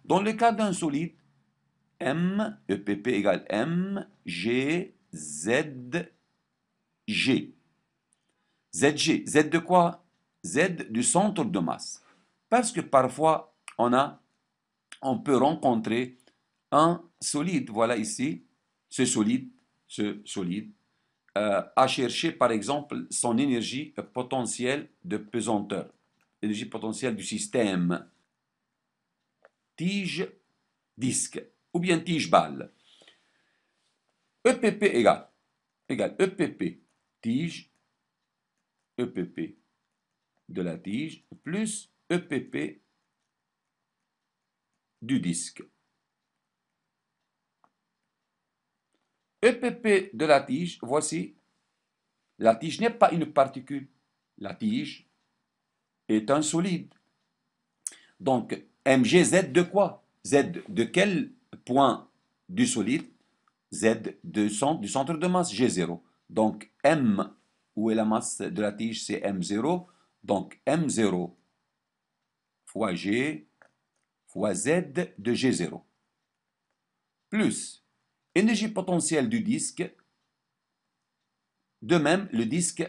Dans le cas d'un solide, M, EPP égale M, G, Z, G. ZG, Z de quoi? Z du centre de masse. Parce que parfois, on peut rencontrer un solide, voilà ici, ce solide, à chercher par exemple son énergie potentielle de pesanteur, énergie potentielle du système, tige, disque, ou bien tige-balle. EPP égale EPP, tige, EPP de la tige, plus EPP du disque. EPP de la tige, voici, la tige n'est pas une particule, la tige est un solide. Donc, MGZ de quoi? Z de quel point du solide? Z du centre de masse, G0. Donc, M, où est la masse de la tige? C'est M0. Donc, M0 fois G fois Z de G0. Plus énergie potentielle du disque. De même, le disque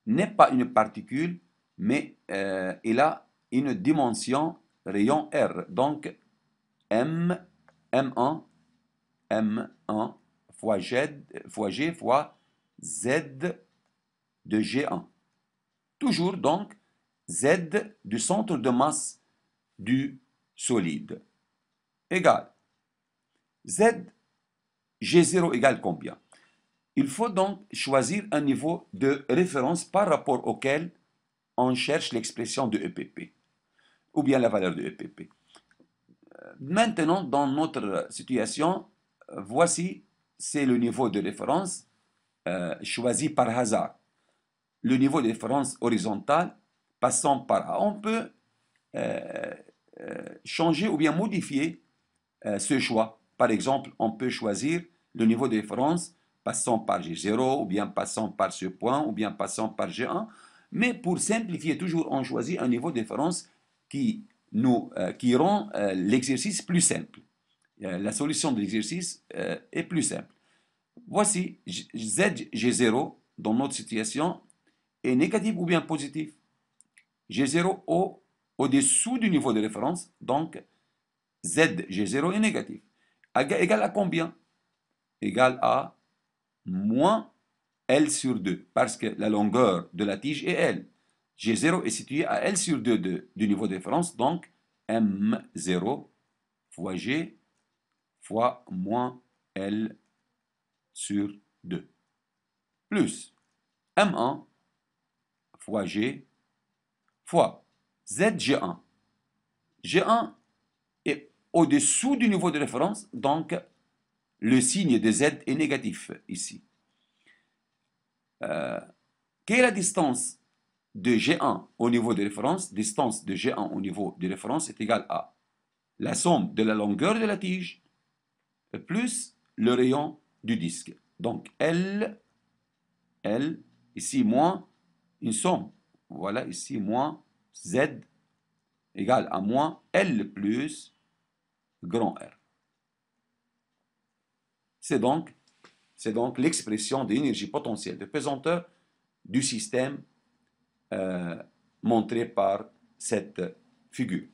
n'est pas une particule, mais il a une dimension rayon R. Donc, M1 fois G fois Z de G1. Toujours donc Z du centre de masse du solide égale Z G0 égale combien? Il faut donc choisir un niveau de référence par rapport auquel on cherche l'expression de EPP ou bien la valeur de EPP. Maintenant, dans notre situation, voici, c'est le niveau de référence choisi par hasard. Le niveau de référence horizontal passant par A. On peut changer ou bien modifier ce choix. Par exemple, on peut choisir le niveau de référence passant par G0 ou bien passant par ce point ou bien passant par G1. Mais pour simplifier, toujours on choisit un niveau de référence qui rend l'exercice plus simple. La solution de l'exercice est plus simple. Voici ZG0 dans notre situation est négatif ou bien positif. G0 au-dessous du niveau de référence, donc ZG0 est négatif. Égal à combien? Égal à moins L sur 2, parce que la longueur de la tige est L. G0 est situé à L sur 2 du niveau de référence, donc M0 fois G fois moins L sur 2. Plus M1 fois G fois ZG1. G1 est au-dessous du niveau de référence, donc le signe de Z est négatif ici. Quelle est la distance de G1 au niveau de référence? Distance de G1 au niveau de référence est égale à la somme de la longueur de la tige plus le rayon du disque. Donc L, ici moins une somme. Voilà, ici moins Z égale à moins L plus grand R. C'est donc l'expression de l'énergie potentielle de pesanteur du système montré par cette figure.